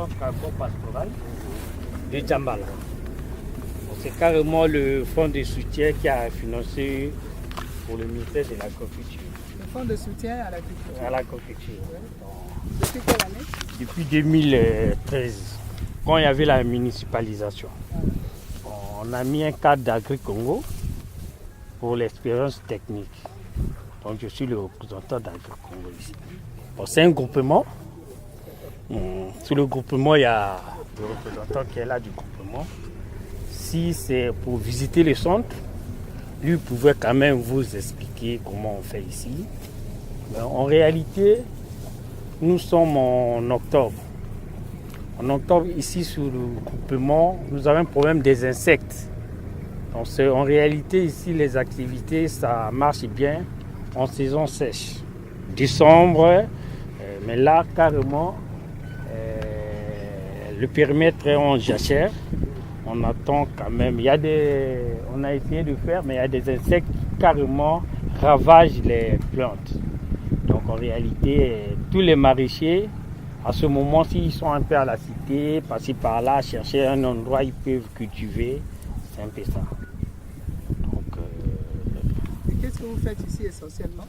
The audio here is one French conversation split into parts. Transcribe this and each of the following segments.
zone cargo-pastorale de Djambala. C'est carrément le fonds de soutien qui a financé pour le ministère de l'Agriculture. Le fonds de soutien à l'agriculture. À l'agriculture. Oui. Depuis quelle année? Depuis 2013, quand il y avait la municipalisation. On a mis un cadre d'Agri-Congo pour l'expérience technique. Donc je suis le représentant d'Agri-Congo ici. Bon, c'est un groupement. Sous le groupement, il y a le représentant qui est là du groupement. Si c'est pour visiter le centre, lui pouvait quand même vous expliquer comment on fait ici. Mais en réalité, nous sommes en octobre. En octobre, ici, sur le groupement, nous avons un problème des insectes. Donc, en réalité, ici, les activités, ça marche bien en saison sèche. Décembre, mais là, carrément, le périmètre est en jachère. On attend quand même. On a essayé de faire, mais il y a des insectes qui carrément ravagent les plantes. Donc, en réalité, tous les maraîchers, à ce moment, s'ils sont un peu à la cité, passer par là, chercher un endroit où ils peuvent cultiver, c'est un peu ça. Et qu'est-ce que vous faites ici essentiellement?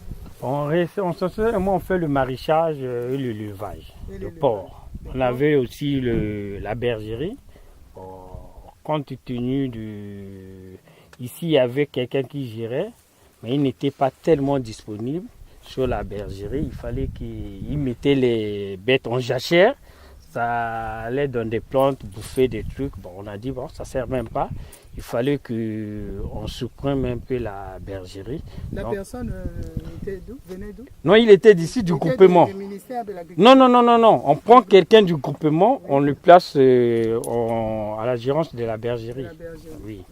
Essentiellement, on fait le maraîchage et le levage, le porc. On avait aussi la bergerie. Compte tenu Ici, il y avait quelqu'un qui gérait, mais il n'était pas tellement disponible. Sur la bergerie, il fallait qu'il mettait les bêtes en jachère. Ça allait dans des plantes, bouffer des trucs. Bon, on a dit, bon, ça ne sert même pas. Il fallait qu'on supprime un peu la bergerie. La personne venait d'où? Non, il était d'ici, du groupement. Du ministère de l'Agriculture. Non. On prend quelqu'un du groupement, on le place à la gérance de la bergerie. Oui.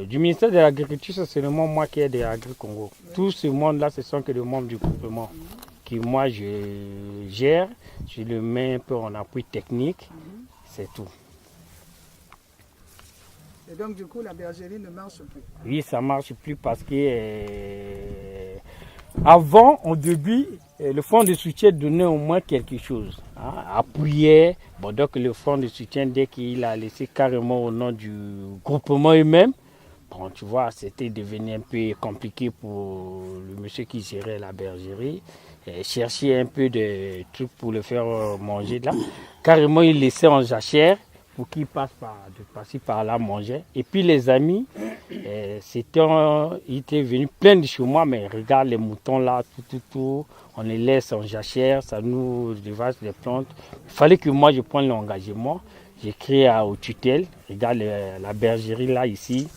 Du ministère de l'Agriculture, c'est seulement moi qui ai des Agri-Congo. Oui. Tout ce monde-là, ce sont que des membres du groupement qui, moi, je gère. Je le mets un peu en appui technique. C'est tout. Et donc, du coup, la bergerie ne marche plus? Oui, ça ne marche plus parce que avant, au début, le fonds de soutien donnait au moins quelque chose. Appuyait. Bon, donc, le fonds de soutien, dès qu'il a laissé carrément au nom du groupement eux-mêmes, bon, tu vois, c'était devenu un peu compliqué pour le monsieur qui gérait la bergerie. Chercher un peu de trucs pour le faire manger là. Carrément, il laissait en jachère pour qu'il passe par là manger. Et puis les amis, ils étaient venus plein de chez moi, mais regarde les moutons là, tout, on les laisse en jachère, ça nous dévase les plantes. Il fallait que moi je prenne l'engagement. J'ai créé au tutelle, regarde la bergerie là ici,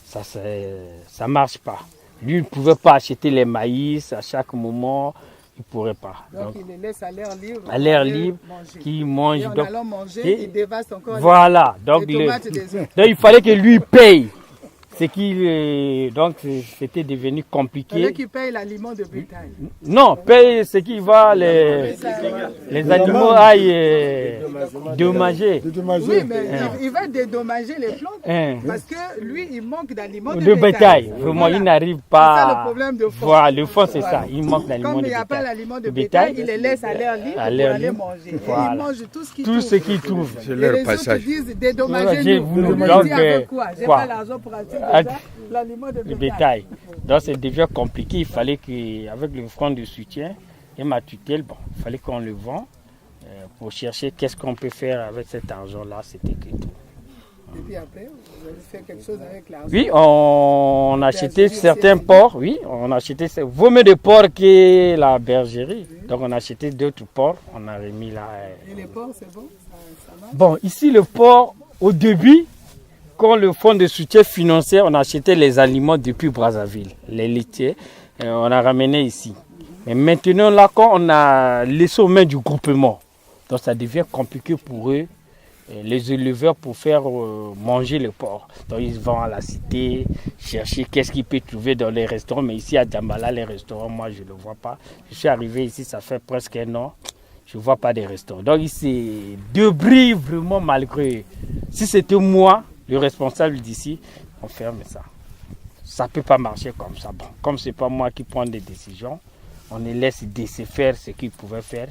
ça marche pas. Lui, il ne pouvait pas acheter les maïs à chaque moment. Il ne pourrait pas. Donc, il les laisse à l'air libre. À l'air libre, qui mange. Et en allant manger, il dévaste encore voilà, les tomates des autres. Donc il fallait que lui paye. Donc c'était devenu compliqué. Il fallait qu'il paye l'aliment de bétail. Non, paye ce qui va, les animaux aillent dommager. Oui, mais il va dédommager les plantes parce que lui, il manque d'aliments de bétail. Vraiment, il n'arrive pas. C'est ça le problème de fond. Voilà, le fond c'est ça. Il manque d'aliments de bétail. Comme il n'y a pas l'aliment de bétail, il les laisse à l'air libre pour aller manger. Voilà. Il mange tout ce qu'il trouve. C'est leur passage. Les autres disent dédommagez-nous. Vous dit avec quoi? J'ai pas l'argent pour acheter l'aliment de bétail. Donc ça devient compliqué. Il fallait qu'avec le fonds de soutien et ma tutelle, il fallait qu'on le vende pour chercher qu'est-ce qu'on peut faire avec cet argent-là. C'était que tout. Et puis après, vous avez fait quelque chose avec l'argent? Oui, on a acheté certains porcs. Oui, on a acheté vaut mieux de porcs que la bergerie. Oui. Donc on a acheté d'autres porcs. On a remis là. Et les porcs, c'est bon? Ça marche? Bon, ici le porc, au début, quand le fonds de soutien financier, on a acheté les aliments depuis Brazzaville, les laitiers, on a ramené ici. Mais maintenant, là, quand on a laissé aux mains du groupement, donc ça devient compliqué pour eux, les éleveurs, pour faire manger le porc. Donc ils vont à la cité, chercher qu'est-ce qu'ils peuvent trouver dans les restaurants. Mais ici à Djambala, les restaurants, moi, je ne le vois pas. Je suis arrivé ici, ça fait presque un an. Je ne vois pas de restaurants. Donc ici, débris vraiment malgré. Si c'était moi, le responsable d'ici, on ferme ça. Ça ne peut pas marcher comme ça. Bon, comme ce n'est pas moi qui prends des décisions, on les laisse faire ce qu'ils pouvaient faire.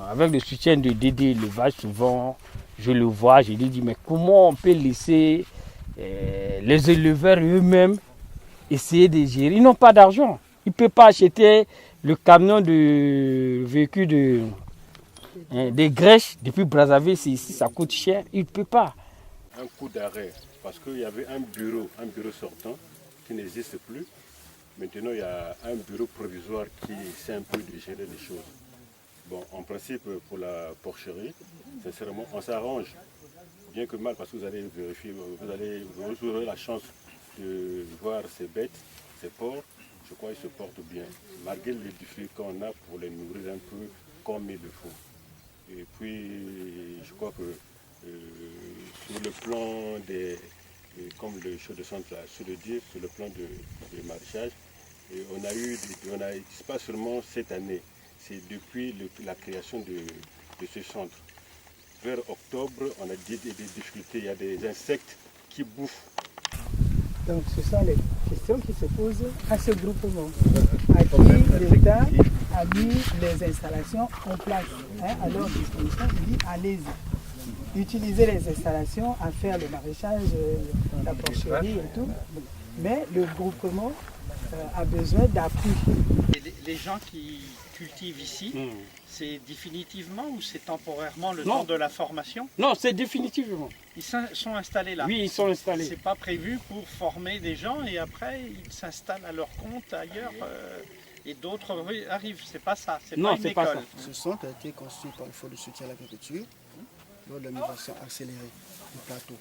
Avec le soutien de Dédé Élevage, souvent, je le vois, je lui dis, mais comment on peut laisser les éleveurs eux-mêmes essayer de gérer? Ils n'ont pas d'argent. Ils ne peuvent pas acheter le camion de véhicule de Grèche depuis Brazzaville, ici, ça coûte cher. Ils ne peuvent pas. Un coup d'arrêt, parce qu'il y avait un bureau sortant qui n'existe plus. Maintenant, il y a un bureau provisoire qui essaie un peu de gérer les choses. Bon, en principe, pour la porcherie, sincèrement, on s'arrange. Bien que mal, parce que vous allez vérifier, vous aurez la chance de voir ces bêtes, ces porcs. Je crois qu'ils se portent bien, malgré les difficultés qu'on a pour les nourrir un peu comme il le faut. Et puis, je crois que sur le plan des, comme le chef de centre a su le dire, sur le plan de maraîchage, c'est pas seulement cette année, c'est depuis la création de ce centre. Vers octobre, on a des difficultés, il y a des insectes qui bouffent. Donc ce sont les questions qui se posent à ce groupement, à qui l'État a mis les installations en place, à leur disposition. Il dit allez-y, utilisez les installations à faire le maraîchage, la porcherie et tout. Mais le groupement a besoin d'appui. Les gens qui cultivent ici, c'est définitivement ou c'est temporairement le temps de la formation? Non, c'est définitivement. Ils sont installés là? Oui, ils sont installés. C'est pas prévu pour former des gens et après ils s'installent à leur compte ailleurs et d'autres arrivent. C'est pas ça, c'est pas une école. Ce centre a été construit par le Fonds de soutien à l'agriculture lors de la migration accélérée du plateau.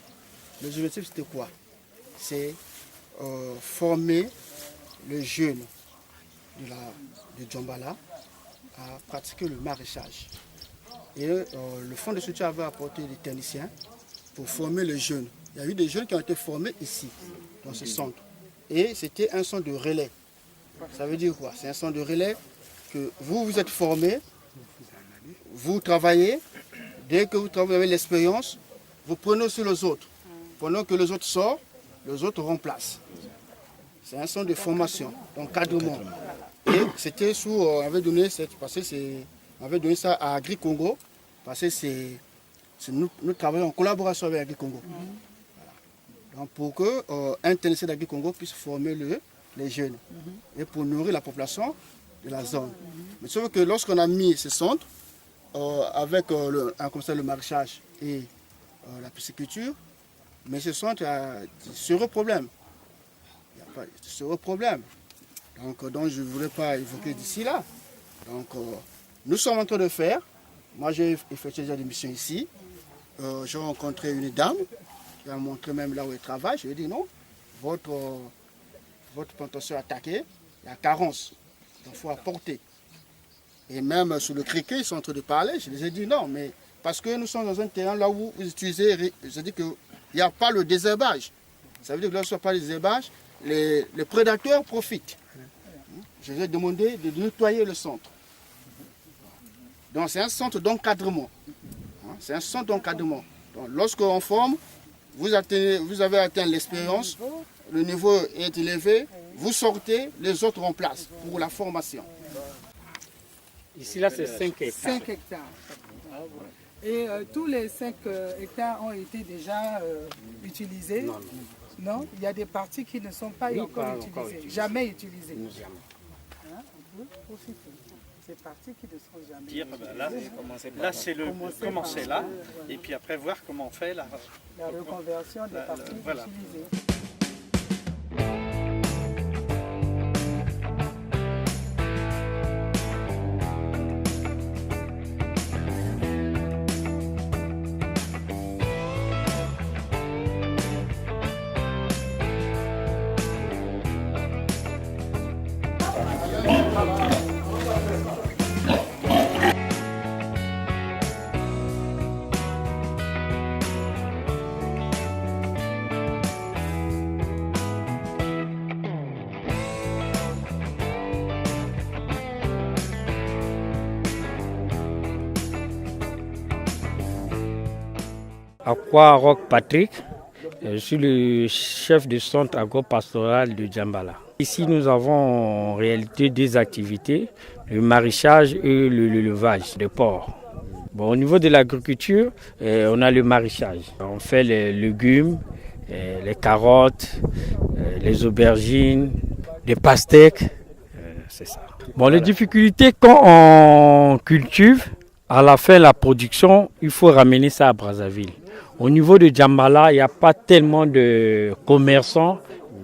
L'objectif c'était quoi? C'est former les jeunes de Djambala à pratiquer le maraîchage. Et le Fonds de soutien avait apporté des techniciens pour former les jeunes. Il y a eu des jeunes qui ont été formés ici, dans ce centre. Et c'était un centre de relais. Ça veut dire quoi? C'est un centre de relais que vous êtes formés, vous travaillez, dès que vous avez l'expérience, vous prenez sur les autres. Pendant que les autres sortent, les autres remplacent. C'est un centre de formation, d'encadrement. Et c'était sous, on avait donné ça à Agri-Congo, parce que nous travaillons en collaboration avec Agri-Congo. Voilà. Donc pour qu'un technicien d'Agri-Congo puisse former les jeunes et pour nourrir la population de la zone. Mais sauf que lorsqu'on a mis ce centre, avec le maraîchage et la pisciculture, mais ce centre a un sérieux problème. Il n'y a pas de sérieux problème. Donc je ne voulais pas évoquer d'ici là. Donc nous sommes en train de faire. Moi j'ai effectué déjà des missions ici. J'ai rencontré une dame qui m'a montré même là où elle travaille. Je lui ai dit non, votre plantation est attaquée, il y a carence. Donc il faut apporter. Et même sur le criquet, ils sont en train de parler. Je les ai dit non, mais parce que nous sommes dans un terrain là où vous utilisez, je dis qu'il n'y a pas le désherbage. Ça veut dire que lorsqu'il n'y a pas de désherbage, les prédateurs profitent. Je vais demander de nettoyer le centre. Donc c'est un centre d'encadrement. C'est un centre d'encadrement. Donc lorsqu'on forme, vous avez atteint l'expérience, le niveau est élevé, vous sortez, les autres remplacent pour la formation. Ici là c'est 5 hectares. 5 hectares. Et tous les 5 hectares ont été déjà utilisés? Non, il y a des parties qui ne sont pas encore utilisées. Jamais utilisées. Hein? On peut profiter. Ces parties qui ne seront jamais utilisées. Là c'est le commencer là, et puis après voir comment on fait la reconversion des parties utilisées. Aqua Rock Patrick, je suis le chef du centre agro-pastoral de Djambala. Ici, nous avons en réalité deux activités, le maraîchage et l'élevage de porcs. Bon, au niveau de l'agriculture, on a le maraîchage. On fait les légumes, les carottes, les aubergines, les pastèques, c'est ça. Bon, les difficultés quand on cultive, à la fin la production, il faut ramener ça à Brazzaville. Au niveau de Djambala, il n'y a pas tellement de commerçants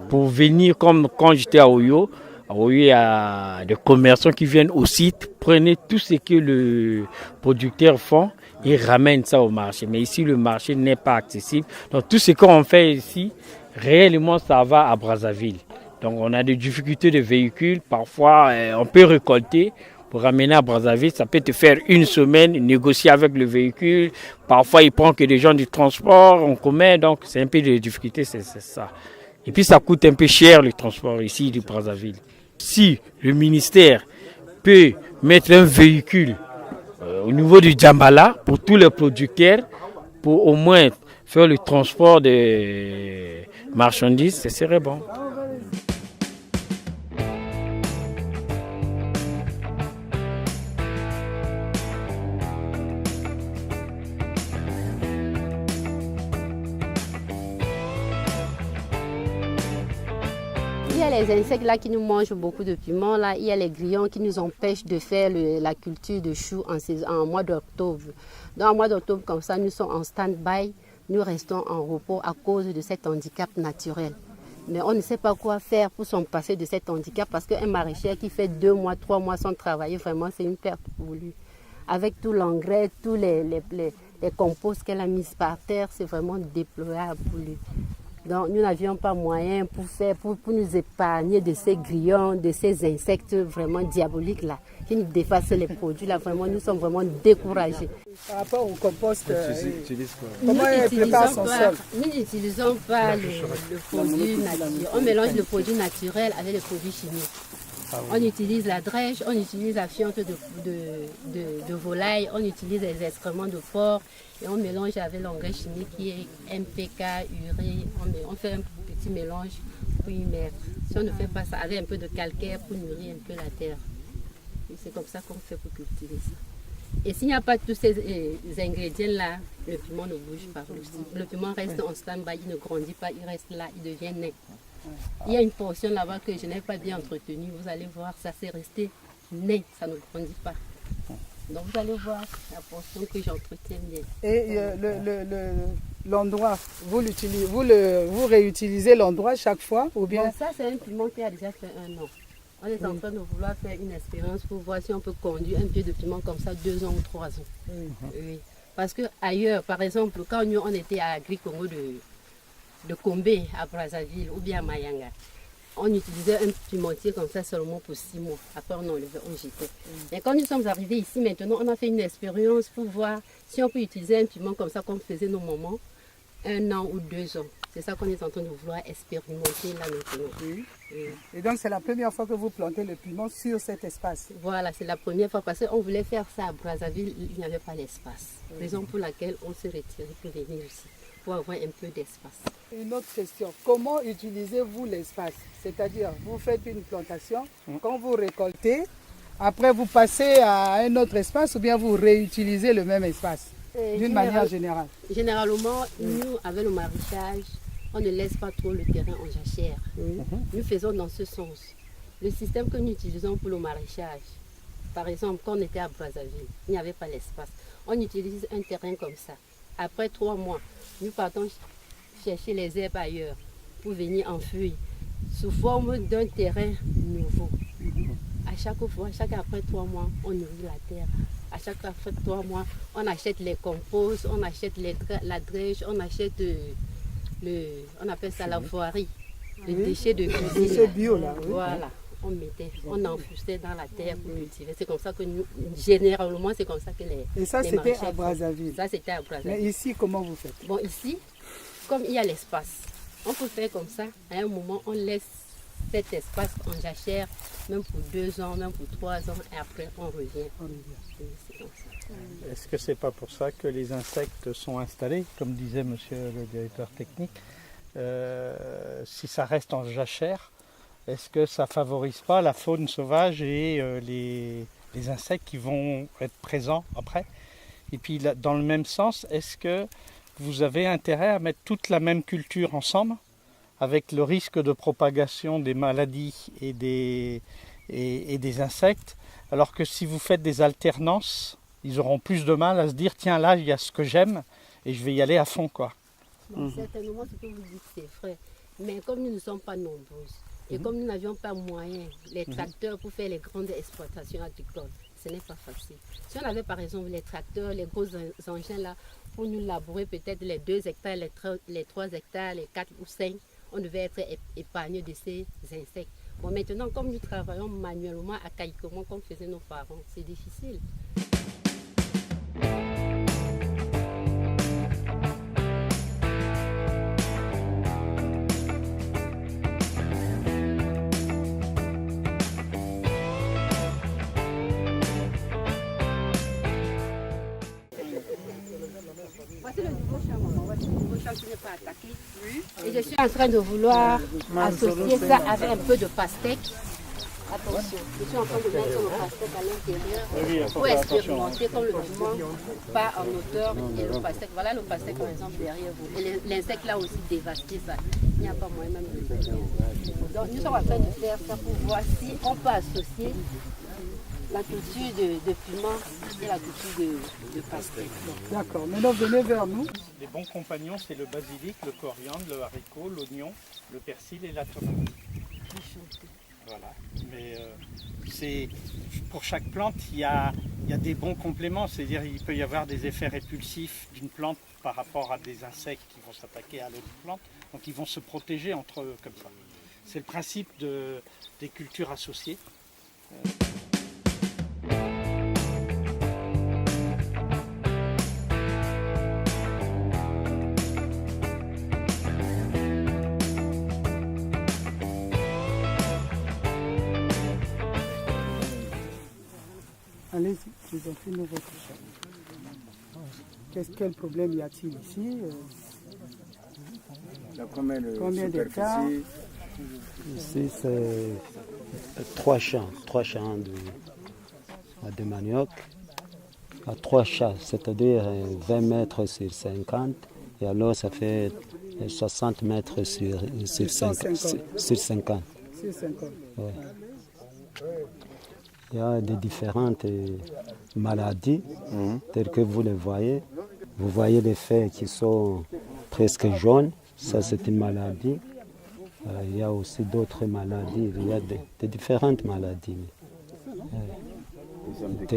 pour venir comme quand j'étais à Oyo. À Oyo, il y a des commerçants qui viennent au site, prenaient tout ce que le producteur font et ramènent ça au marché. Mais ici, le marché n'est pas accessible. Donc tout ce qu'on fait ici, réellement, ça va à Brazzaville. Donc on a des difficultés de véhicules. Parfois, on peut récolter pour ramener à Brazzaville. Ça peut te faire une semaine, négocier avec le véhicule. Parfois, il prend que des gens du transport en commun. Donc c'est un peu de difficulté, c'est ça. Et puis ça coûte un peu cher le transport ici du Brazzaville. Si le ministère peut mettre un véhicule au niveau du Djambala pour tous les producteurs, pour au moins faire le transport des marchandises, ce serait bon. Il y a les insectes là qui nous mangent beaucoup de piments. Là. Il y a les grillons qui nous empêchent de faire la culture de choux en mois d'octobre. Dans le mois d'octobre, comme ça, nous sommes en stand-by. Nous restons en repos à cause de cet handicap naturel. Mais on ne sait pas quoi faire pour s'en passer de cet handicap parce qu'un maraîcher qui fait 2 mois, 3 mois sans travailler, vraiment, c'est une perte pour lui. Avec tout l'engrais, tous les composts qu'elle a mis par terre, c'est vraiment déplorable pour lui. Donc nous n'avions pas moyen pour nous épargner de ces grillons, de ces insectes vraiment diaboliques là, qui nous défassent les produits là. Vraiment, nous sommes vraiment découragés. Par rapport au compost, Comment elle prépare son sol? Nous n'utilisons pas le produit naturel. On mélange le produit naturel avec le produit chimique. On utilise la drèche, on utilise la fiente de volaille, on utilise les excréments de porc et on mélange avec l'engrais chimique qui est MPK, urée. On fait un petit mélange pour y mettre. Si on ne fait pas ça, avec un peu de calcaire pour nourrir un peu la terre. C'est comme ça qu'on fait pour cultiver ça. Et s'il n'y a pas tous ces ingrédients-là, le piment ne bouge pas. Le piment reste en stand-by, il ne grandit pas, il reste là, il devient nain. Il y a une portion là-bas que je n'ai pas bien entretenue. Vous allez voir, ça s'est resté nain, ça ne grandit pas. Donc vous allez voir la portion que j'entretiens bien. Et l'endroit, vous réutilisez l'endroit chaque fois ou bien? Bon, ça c'est un piment qui a déjà fait 1 an. On est en train de vouloir faire une expérience pour voir si on peut conduire un pied de piment comme ça 2 ans ou 3 ans. Oui. Parce que ailleurs, par exemple, quand nous on était à Agri-Congo de Combé à Brazzaville ou bien à Mayanga, on utilisait un pimentier comme ça seulement pour 6 mois. Après on enlevait, on jetait. Et quand nous sommes arrivés ici maintenant, on a fait une expérience pour voir si on peut utiliser un piment comme ça comme faisaient nos mamans 1 an ou 2 ans. C'est ça qu'on est en train de vouloir expérimenter là maintenant. Oui. Et donc c'est la première fois que vous plantez le piment sur cet espace? Voilà, c'est la première fois parce qu'on voulait faire ça à Brazzaville, il n'y avait pas l'espace. Raison pour laquelle on s'est retiré pour venir ici, pour avoir un peu d'espace. Une autre question, comment utilisez-vous l'espace? C'est-à-dire, vous faites une plantation, quand vous récoltez, après vous passez à un autre espace ou bien vous réutilisez le même espace d'une manière générale? Généralement, nous, avec le maraîchage, on ne laisse pas trop le terrain en jachère. Nous faisons dans ce sens. Le système que nous utilisons pour le maraîchage, par exemple, quand on était à Brazzaville, il n'y avait pas l'espace. On utilise un terrain comme ça. Après 3 mois, nous partons chercher les herbes ailleurs pour venir enfouir sous forme d'un terrain nouveau. À chaque fois, après 3 mois, on nourrit la terre. À chaque après 3 mois, on achète les composts, on achète la drèche, on achète on appelle ça la voirie, les déchets de cuisine. C'est bio là. Oui. Voilà, on enfouissait dans la terre pour cultiver. C'est comme ça que nous, généralement, c'est comme ça que les. Et ça, les c'était à maraîchers Brazzaville. font. Ça, c'était à Brazzaville. Mais ici, comment vous faites? Bon, ici, comme il y a l'espace, on peut faire comme ça. À un moment, on laisse cet espace en jachère, même pour 2 ans, même pour 3 ans, et après, on revient. C'est comme ça. Est-ce que c'est pas pour ça que les insectes sont installés, comme disait monsieur le directeur technique? Si ça reste en jachère, est-ce que ça ne favorise pas la faune sauvage et les insectes qui vont être présents après? Et puis dans le même sens, est-ce que vous avez intérêt à mettre toute la même culture ensemble avec le risque de propagation des maladies et des insectes, alors que si vous faites des alternances, ils auront plus de mal à se dire tiens là il y a ce que j'aime et je vais y aller à fond quoi. Bon, certainement ce que vous dites c'est vrai, mais comme nous ne sommes pas nombreuses et comme nous n'avions pas moyen, les tracteurs pour faire les grandes exploitations agricoles, ce n'est pas facile. Si on avait par exemple les tracteurs, les gros engins là, pour nous labourer peut-être les 2 hectares, les 3 hectares, les 4 ou 5, on devait être épargné de ces insectes. Bon, maintenant, comme nous travaillons manuellement, archaïquement, comme faisaient nos parents, c'est difficile. Voici le nouveau champ qui n'est pas attaqué. Oui. Et je suis en train de vouloir associer ça avec un peu de pastèque. Attention, je suis en train de mettre le pastèque à l'intérieur pour expérimenter comme le piment part en hauteur et le pastèque. Voilà le pastèque par exemple derrière vous. Et l'insecte là aussi dévasté ça. Il n'y a pas moyen même de le faire. Donc nous sommes en train de faire ça pour voir si on peut associer la culture de piment et la culture de pastèque. D'accord, maintenant venez vers nous. Les bons compagnons, c'est le basilic, le coriandre, le haricot, l'oignon, le persil et la tomate. Voilà. Mais pour chaque plante, il y a des bons compléments. C'est-à-dire qu'il peut y avoir des effets répulsifs d'une plante par rapport à des insectes qui vont s'attaquer à l'autre plante. Donc ils vont se protéger entre eux comme ça. C'est le principe des cultures associées. Allez-y, je vous en prie, nous votre champ. Quel problème y a-t-il ici? Combien d'hectares? Ici, c'est 3 champs de manioc. À 3 champs, c'est-à-dire 20 mètres sur 50. Et alors, ça fait 60 mètres sur 50. Sur 50. Ouais. Il y a des différentes maladies, telles que vous les voyez. Vous voyez les feuilles qui sont presque jaunes, ça c'est une maladie. Il y a aussi d'autres maladies, il y a des différentes maladies.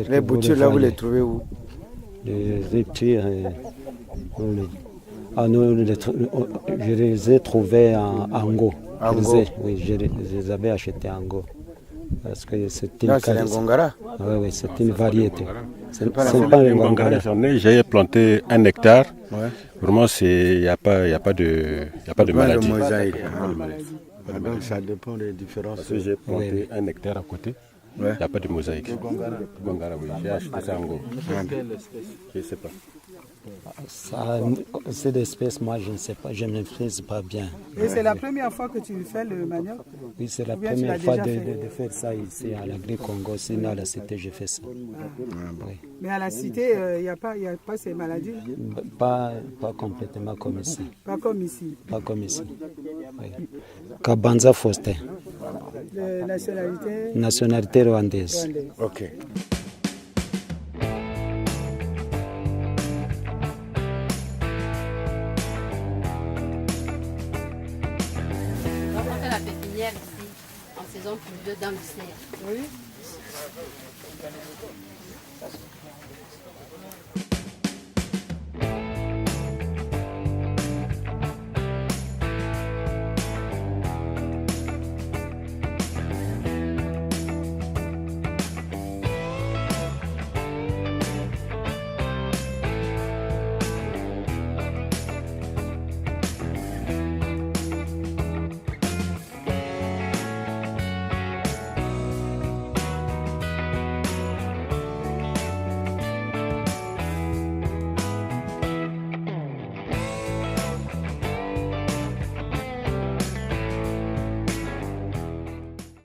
Les boutures, là, vous les trouvez où? Les boutures, je les ai trouvées en Ango. Oui, je les avais achetées en Ango. Parce que c'est une Ngongara. Oui, c'est une variété. C'est pas un Ngongara. J'ai planté 1 hectare. Ouais. Vraiment, il n'y a pas de maladie. Donc ça dépend des différences. Parce que j'ai planté 1 hectare à côté. Il n'y a pas de mosaïque. Ngongara, oui. J'ai acheté ça en Ango. Je ne sais pas. Cette espèce, moi, je ne sais pas, je ne maîtrise pas bien. Et c'est la première fois que tu fais le manioc? Oui, c'est la première fois de faire ça ici à l'Agri-Congo. Sinon, à la cité, j'ai fait ça. Oui. Mais à la cité, il n'y a pas ces maladies? Pas complètement comme ici. Pas comme ici? Pas comme ici. Oui. Kabanza Faustin. De nationalité? Nationalité rwandaise. Ok. Ici, en saison pluvieuse dans le cerf. Oui.